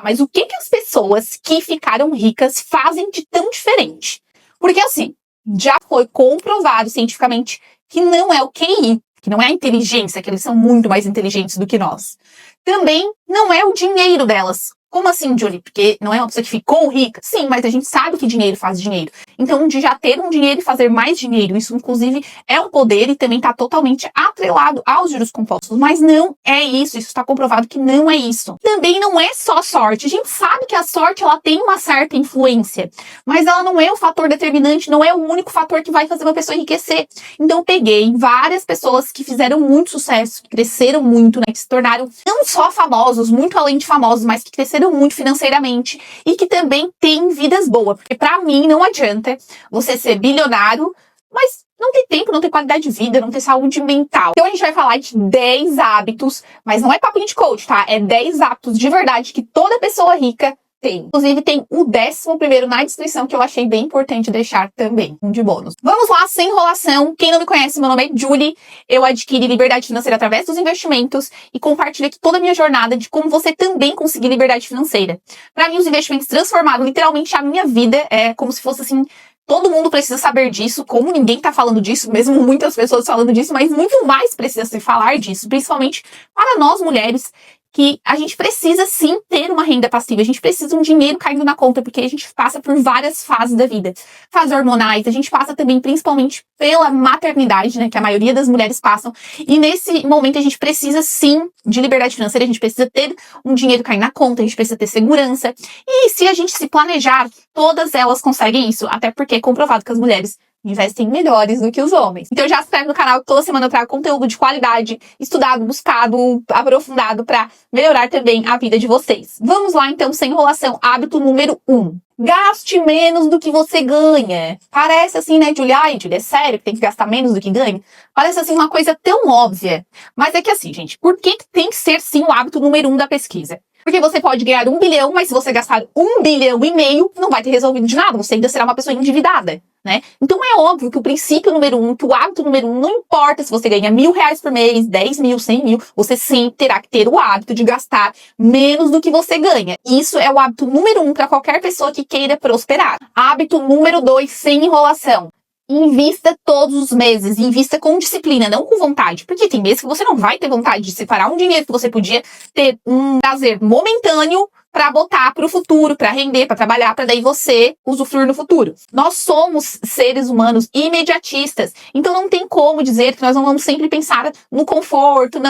mas o que as pessoas que ficaram ricas fazem de tão diferente? Porque assim, já foi comprovado cientificamente que não é o QI, que não é a inteligência, que eles são muito mais inteligentes do que nós. Também não é o dinheiro delas. Como assim, Julie? Porque não é uma pessoa que ficou rica? Sim, mas a gente sabe que dinheiro faz dinheiro. Então, de já ter um dinheiro e fazer mais dinheiro, isso inclusive é um poder e também está totalmente atrelado aos juros compostos. Mas não é isso está comprovado que não é isso. Também não é só sorte. A gente sabe que a sorte ela tem uma certa influência, mas ela não é o fator determinante, não é o único fator que vai fazer uma pessoa enriquecer. Então, eu peguei várias pessoas que fizeram muito sucesso, que cresceram muito, né, que se tornaram não só famosos, muito além de famosos, mas que cresceram muito financeiramente e que também têm vidas boas. Porque pra mim não adianta você ser bilionário, mas não ter tempo, não ter qualidade de vida, não ter saúde mental. Então a gente vai falar de 10 hábitos, mas não é papinho de coach, tá? É 10 hábitos de verdade que toda pessoa rica tem. Inclusive tem o 11º na descrição que eu achei bem importante deixar também, um de bônus. Vamos lá, sem enrolação. Quem não me conhece, meu nome é Julie. Eu adquiri liberdade financeira através dos investimentos e compartilho aqui toda a minha jornada de como você também conseguir liberdade financeira. Para mim, os investimentos transformaram literalmente a minha vida. É como se fosse assim, todo mundo precisa saber disso, como ninguém tá falando disso, mesmo muitas pessoas falando disso, mas muito mais precisa se falar disso, principalmente para nós mulheres, que a gente precisa sim ter uma renda passiva, a gente precisa de um dinheiro caindo na conta, porque a gente passa por várias fases da vida. Fases hormonais, a gente passa também principalmente pela maternidade, né, que a maioria das mulheres passam, e nesse momento a gente precisa sim de liberdade financeira, a gente precisa ter um dinheiro caindo na conta, a gente precisa ter segurança, e se a gente se planejar, todas elas conseguem isso, até porque é comprovado que as mulheres investem melhores do que os homens. Então já se inscreve no canal que toda semana eu trago conteúdo de qualidade, estudado, buscado, aprofundado para melhorar também a vida de vocês. Vamos lá então, sem enrolação. Hábito número 1. Gaste menos do que você ganha. Parece assim, né, Julia? Ai, Julia, é sério que tem que gastar menos do que ganha? Parece assim uma coisa tão óbvia. Mas é que assim, gente, por que tem que ser sim o hábito número 1 da pesquisa? Porque você pode ganhar 1 bilhão, mas se você gastar 1,5 bilhão, não vai ter resolvido de nada. Você ainda será uma pessoa endividada, né? Então é óbvio que o princípio número 1, que o hábito número 1, não importa se você ganha R$1.000 por mês, 10 mil, 100 mil, você sempre terá que ter o hábito de gastar menos do que você ganha. Isso é o hábito número 1 para qualquer pessoa que queira prosperar. Hábito número 2, sem enrolação. Invista todos os meses, invista com disciplina, não com vontade, porque tem meses que você não vai ter vontade de separar um dinheiro que você podia ter um prazer momentâneo para botar para o futuro, para render, para trabalhar, para daí você usufruir no futuro. Nós somos seres humanos imediatistas, então não tem como dizer que nós não vamos sempre pensar no conforto,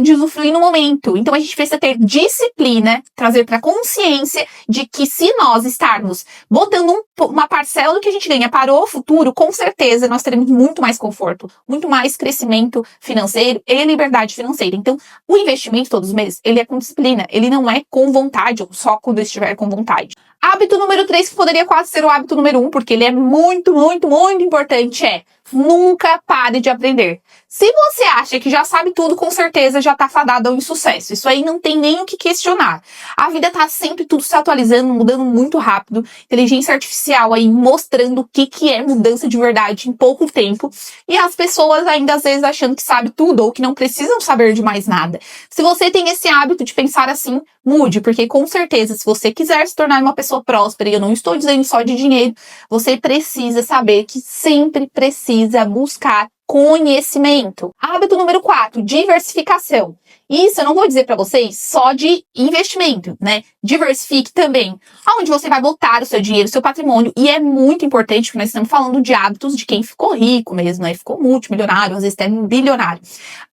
de usufruir no momento. Então a gente precisa ter disciplina, trazer para consciência de que se nós estarmos botando uma parcela do que a gente ganha para o futuro, com certeza nós teremos muito mais conforto, muito mais crescimento financeiro e liberdade financeira. Então o investimento todos os meses, ele é com disciplina, ele não é com vontade, ou só quando estiver com vontade. Hábito número 3, que poderia quase ser o hábito número 1, porque ele é muito, muito, muito importante, é nunca pare de aprender. Se você acha que já sabe tudo, com certeza já tá fadado ao insucesso. Isso aí não tem nem o que questionar. A vida tá sempre tudo se atualizando, mudando muito rápido. Inteligência artificial aí mostrando o que é mudança de verdade em pouco tempo. E as pessoas ainda às vezes achando que sabe tudo ou que não precisam saber de mais nada. Se você tem esse hábito de pensar assim, mude, porque com certeza se você quiser se tornar uma pessoa próspera, e eu não estou dizendo só de dinheiro, você precisa saber que sempre precisa buscar conhecimento. Hábito número 4, diversificação. Isso eu não vou dizer para vocês só de investimento, né? Diversifique também aonde você vai botar o seu dinheiro, o seu patrimônio, e é muito importante, porque nós estamos falando de hábitos de quem ficou rico mesmo, né? Ficou multimilionário, às vezes até bilionário.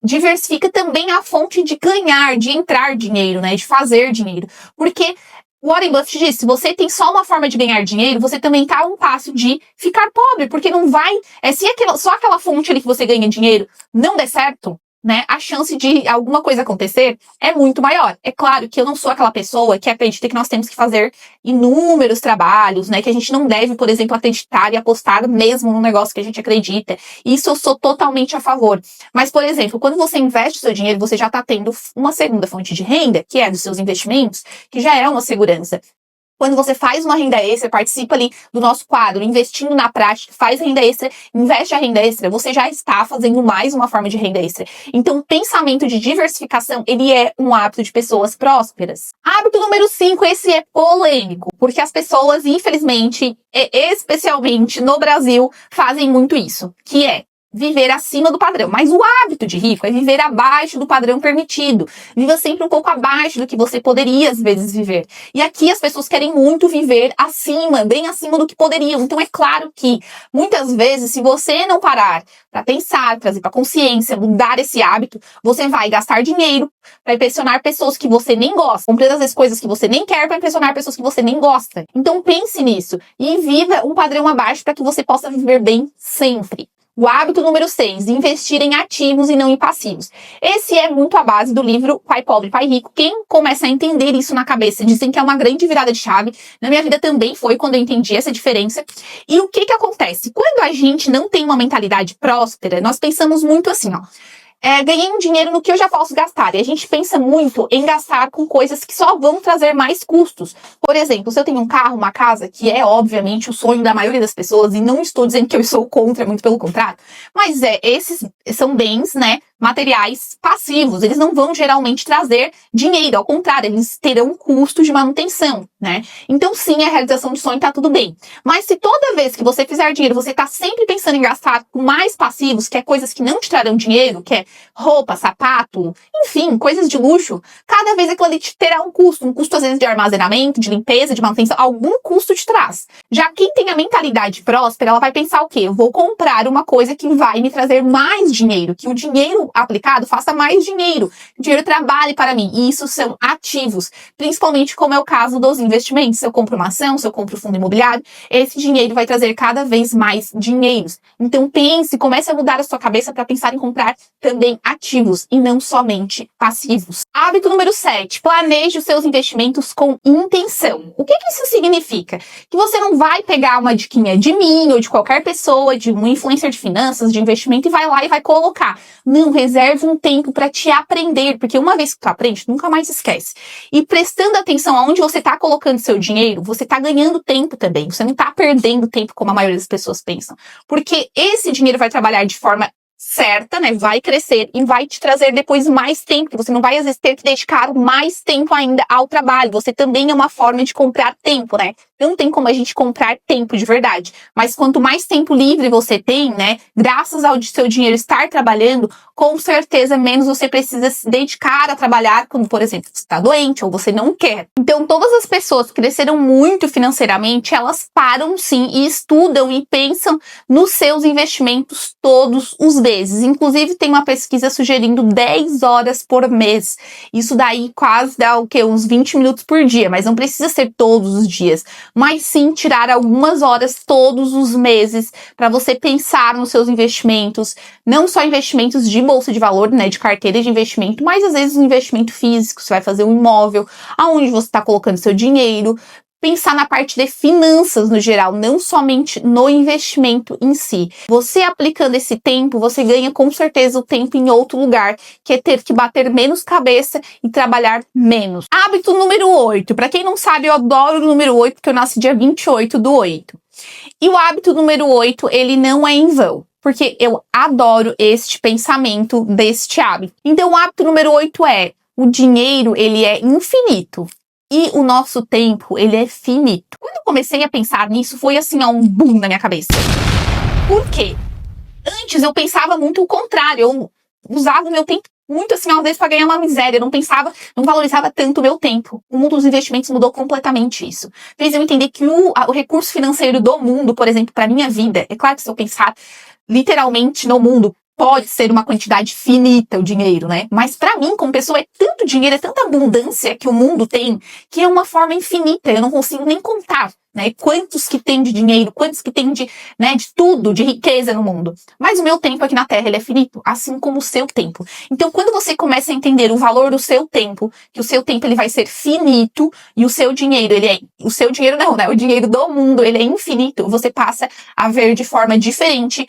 Diversifica também a fonte de ganhar, de entrar dinheiro, né? De fazer dinheiro. Porque Warren Buffett disse, se você tem só uma forma de ganhar dinheiro, você também está a um passo de ficar pobre, porque não vai, se só aquela fonte ali que você ganha dinheiro não der certo, né, a chance de alguma coisa acontecer é muito maior. É claro que eu não sou aquela pessoa que acredita que nós temos que fazer inúmeros trabalhos, né, que a gente não deve, por exemplo, acreditar e apostar mesmo no negócio que a gente acredita. Isso eu sou totalmente a favor. Mas, por exemplo, quando você investe o seu dinheiro, você já está tendo uma segunda fonte de renda, que é dos seus investimentos, que já é uma segurança. Quando você faz uma renda extra, participa ali do nosso quadro, investindo na prática, faz renda extra, investe a renda extra, você já está fazendo mais uma forma de renda extra. Então, o pensamento de diversificação, ele é um hábito de pessoas prósperas. Hábito número 5, esse é polêmico, porque as pessoas, infelizmente, especialmente no Brasil, fazem muito isso, que é viver acima do padrão. Mas o hábito de rico é viver abaixo do padrão permitido. Viva sempre um pouco abaixo do que você poderia, às vezes, viver. E aqui as pessoas querem muito viver acima, bem acima do que poderiam. Então é claro que, muitas vezes, se você não parar para pensar, trazer para consciência, mudar esse hábito, você vai gastar dinheiro para impressionar pessoas que você nem gosta. Comprando às vezes coisas que você nem quer para impressionar pessoas que você nem gosta. Então pense nisso e viva um padrão abaixo para que você possa viver bem sempre. O hábito número 6, investir em ativos e não em passivos. Esse é muito a base do livro Pai Pobre, Pai Rico. Quem começa a entender isso na cabeça, dizem que é uma grande virada de chave. Na minha vida também foi quando eu entendi essa diferença. E o que acontece? Quando a gente não tem uma mentalidade próspera, nós pensamos muito assim, ó. Ganhei um dinheiro no que eu já posso gastar. E a gente pensa muito em gastar com coisas que só vão trazer mais custos. Por exemplo, se eu tenho um carro, uma casa, que é obviamente o sonho da maioria das pessoas, e não estou dizendo que eu sou contra, muito pelo contrário, mas esses são bens, né, materiais passivos. Eles não vão geralmente trazer dinheiro, ao contrário, eles terão custos de manutenção, né? Então sim, a realização de sonho tá tudo bem. Mas se toda vez que você fizer dinheiro, você tá sempre pensando em gastar com mais passivos, que é coisas que não te trarão dinheiro, que é roupa, sapato, enfim, coisas de luxo, cada vez aquilo ali te terá um custo às vezes de armazenamento, de limpeza, de manutenção, algum custo te traz. Já quem tem a mentalidade próspera, ela vai pensar o quê? Eu vou comprar uma coisa que vai me trazer mais dinheiro, que o dinheiro aplicado faça mais dinheiro, que o dinheiro trabalhe para mim, e isso são ativos, principalmente como é o caso dos investimentos. Se eu compro uma ação, se eu compro fundo imobiliário, esse dinheiro vai trazer cada vez mais dinheiros. Então pense, comece a mudar a sua cabeça para pensar em comprar também ativos e não somente passivos. Hábito número 7, planeje os seus investimentos com intenção. O que isso significa? Que você não vai pegar uma diquinha de mim ou de qualquer pessoa, de um influencer de finanças, de investimento, e vai lá e vai colocar. Não, reserve um tempo para te aprender, porque uma vez que tu aprende, tu nunca mais esquece. E prestando atenção aonde você está colocando seu dinheiro, você está ganhando tempo também. Você não está perdendo tempo como a maioria das pessoas pensam. Porque esse dinheiro vai trabalhar de forma certa, né? Vai crescer e vai te trazer depois mais tempo. Você não vai, às vezes, ter que dedicar mais tempo ainda ao trabalho. Você também é uma forma de comprar tempo, né? Não tem como a gente comprar tempo de verdade. Mas quanto mais tempo livre você tem, né? Graças ao seu dinheiro estar trabalhando, com certeza menos você precisa se dedicar a trabalhar quando, por exemplo, você está doente ou você não quer. Então, todas as pessoas que cresceram muito financeiramente, elas param sim e estudam e pensam nos seus investimentos todos os meses. Inclusive, tem uma pesquisa sugerindo 10 horas por mês. Isso daí quase dá o quê? Uns 20 minutos por dia, mas não precisa ser todos os dias. Mas sim tirar algumas horas todos os meses para você pensar nos seus investimentos, não só investimentos de bolsa de valor, né, de carteira de investimento, mas às vezes um investimento físico, você vai fazer um imóvel, aonde você está colocando seu dinheiro, pensar na parte de finanças no geral, não somente no investimento em si. Você aplicando esse tempo, você ganha com certeza o tempo em outro lugar, que é ter que bater menos cabeça e trabalhar menos. Hábito número 8. Para quem não sabe, eu adoro o número 8, porque eu nasci dia 28/8. E o hábito número 8, ele não é em vão, porque eu adoro este pensamento deste hábito. Então, o hábito número 8 é: o dinheiro, ele é infinito. E o nosso tempo, ele é finito. Quando eu comecei a pensar nisso, foi assim, ó, um boom na minha cabeça. Por quê? Antes eu pensava muito o contrário. Eu usava o meu tempo muito assim, às vezes, para ganhar uma miséria. Eu não pensava, não valorizava tanto o meu tempo. O mundo dos investimentos mudou completamente isso. Fez eu entender que o recurso financeiro do mundo, por exemplo, para minha vida, é claro que se eu pensar literalmente no mundo, pode ser uma quantidade finita o dinheiro, né? Mas pra mim, como pessoa, é tanto dinheiro, é tanta abundância que o mundo tem, que é uma forma infinita. Eu não consigo nem contar, né? Quantos que tem de dinheiro, quantos que tem de, né, de tudo, de riqueza no mundo. Mas o meu tempo aqui na Terra, ele é finito, assim como o seu tempo. Então, quando você começa a entender o valor do seu tempo, que o seu tempo ele vai ser finito e o seu dinheiro, o seu dinheiro não, né? O dinheiro do mundo, ele é infinito. Você passa a ver de forma diferente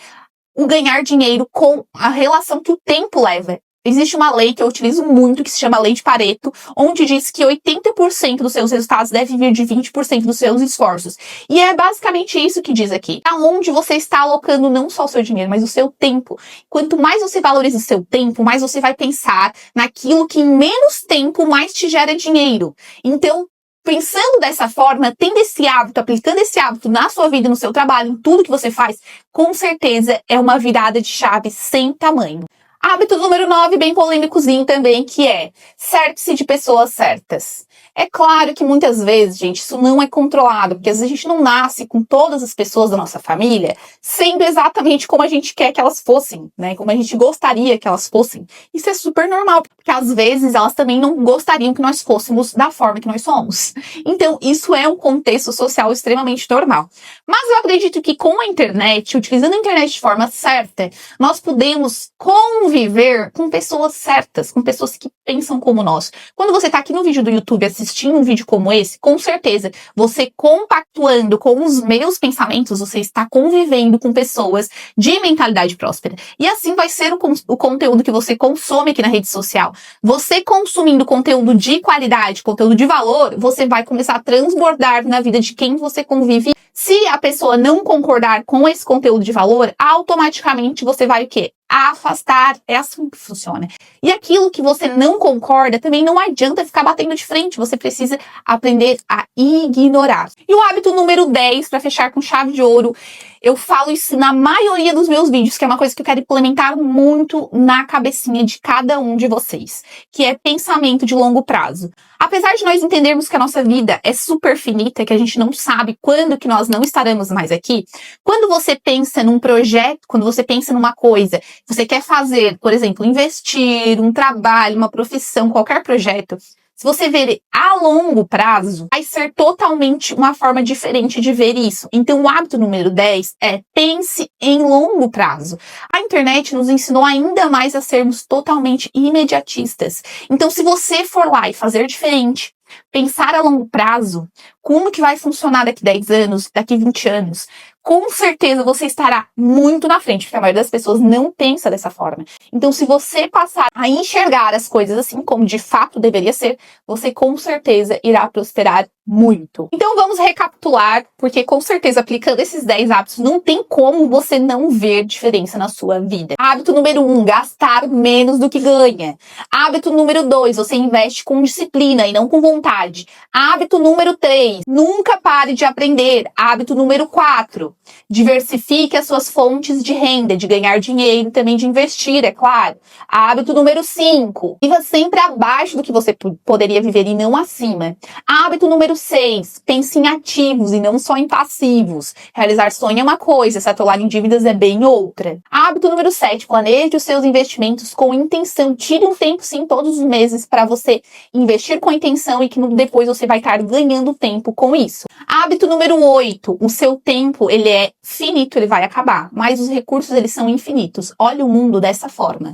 o ganhar dinheiro com a relação que o tempo leva. Existe uma lei que eu utilizo muito, que se chama Lei de Pareto, onde diz que 80% dos seus resultados devem vir de 20% dos seus esforços. E é basicamente isso que diz aqui. Aonde você está alocando não só o seu dinheiro, mas o seu tempo. Quanto mais você valoriza o seu tempo, mais você vai pensar naquilo que em menos tempo mais te gera dinheiro. Então, pensando dessa forma, tendo esse hábito, aplicando esse hábito na sua vida, no seu trabalho, em tudo que você faz, com certeza é uma virada de chave sem tamanho. Hábito número 9, bem polêmicozinho também, que é certe-se de pessoas certas. É claro que muitas vezes, gente, isso não é controlado, porque às vezes a gente não nasce com todas as pessoas da nossa família sendo exatamente como a gente quer que elas fossem, né? Como a gente gostaria que elas fossem. Isso é super normal, porque às vezes elas também não gostariam que nós fôssemos da forma que nós somos. Então, isso é um contexto social extremamente normal. Mas eu acredito que com a internet, utilizando a internet de forma certa, nós podemos conviver com pessoas certas, com pessoas que pensam como nós. Quando você está aqui no vídeo do YouTube assistindo um vídeo como esse, com certeza, você compactuando com os meus pensamentos, você está convivendo com pessoas de mentalidade próspera. E assim vai ser o conteúdo que você consome aqui na rede social. Você consumindo conteúdo de qualidade, conteúdo de valor, você vai começar a transbordar na vida de quem você convive. Se a pessoa não concordar com esse conteúdo de valor, automaticamente você vai o quê? Afastar. É assim que funciona. E aquilo que você não concorda, também não adianta ficar batendo de frente. Você precisa aprender a ignorar. E o hábito número 10, para fechar com chave de ouro, eu falo isso na maioria dos meus vídeos, que é uma coisa que eu quero implementar muito na cabecinha de cada um de vocês, que é pensamento de longo prazo. Apesar de nós entendermos que a nossa vida é super finita, que a gente não sabe quando que nós não estaremos mais aqui, quando você pensa num projeto, quando você pensa numa coisa, você quer fazer, por exemplo, investir, um trabalho, uma profissão, qualquer projeto, se você ver a longo prazo, vai ser totalmente uma forma diferente de ver isso. Então, o hábito número 10 é pense em longo prazo. A internet nos ensinou ainda mais a sermos totalmente imediatistas. Então, se você for lá e fazer diferente, pensar a longo prazo, como que vai funcionar daqui 10 anos, daqui 20 anos, com certeza você estará muito na frente, porque a maioria das pessoas não pensa dessa forma. Então, se você passar a enxergar as coisas assim como de fato deveria ser, você com certeza irá prosperar muito. Então, vamos recapitular, porque com certeza aplicando esses 10 hábitos, não tem como você não ver diferença na sua vida. Hábito número 1, gastar menos do que ganha. Hábito número 2, você investe com disciplina e não com vontade. Hábito número 3, nunca pare de aprender. Hábito número 4, diversifique as suas fontes de renda, de ganhar dinheiro e também de investir, é claro. Hábito número 5, viva sempre abaixo do que você poderia viver e não acima. Hábito número 6, pense em ativos e não só em passivos. Realizar sonho é uma coisa, se atolar em dívidas é bem outra. Hábito número 7, planeje os seus investimentos com intenção. Tire um tempo, sim, todos os meses para você investir com intenção e que depois você vai estar ganhando tempo com isso. Hábito número 8, o seu tempo, ele é finito, ele vai acabar, mas os recursos, eles são infinitos. Olha o mundo dessa forma.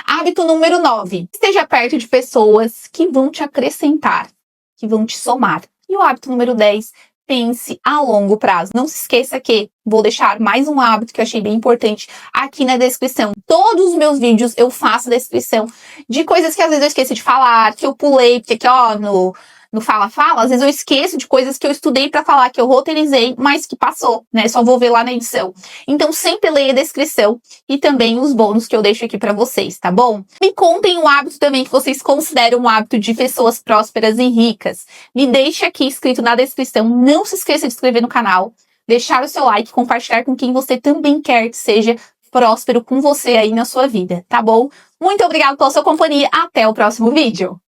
Hábito número 9, esteja perto de pessoas que vão te acrescentar, que vão te somar. E o hábito número 10, pense a longo prazo. Não se esqueça que vou deixar mais um hábito que eu achei bem importante aqui na descrição. Todos os meus vídeos eu faço descrição de coisas que às vezes eu esqueço de falar, que eu pulei, porque aqui, ó, no fala-fala, às vezes eu esqueço de coisas que eu estudei pra falar, que eu roteirizei, mas que passou, né? Só vou ver lá na edição. Então, sempre leia a descrição e também os bônus que eu deixo aqui pra vocês, tá bom? Me contem o hábito também que vocês consideram um hábito de pessoas prósperas e ricas. Me deixe aqui escrito na descrição. Não se esqueça de se inscrever no canal, deixar o seu like, compartilhar com quem você também quer que seja próspero com você aí na sua vida, tá bom? Muito obrigada pela sua companhia. Até o próximo vídeo.